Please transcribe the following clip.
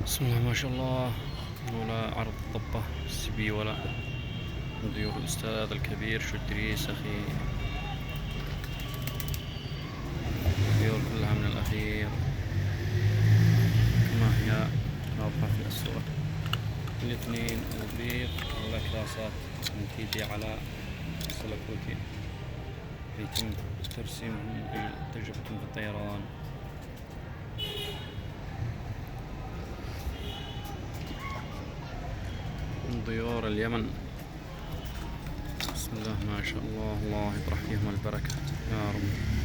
بسم الله ما شاء الله. ولا عرض الضبة السبي ولا ضيوف الأستاذ الكبير شو إدريس أخي. الطيور كلها من الأخير كما هي واضحة في الصورة. الاثنين البيض والأكراسات من تيجي على السلكوتي يتم ترسيمهم تجربتهم في الطيران. من طيور اليمن. بسم الله ما شاء الله، الله يطرح فيهم البركة يا رب.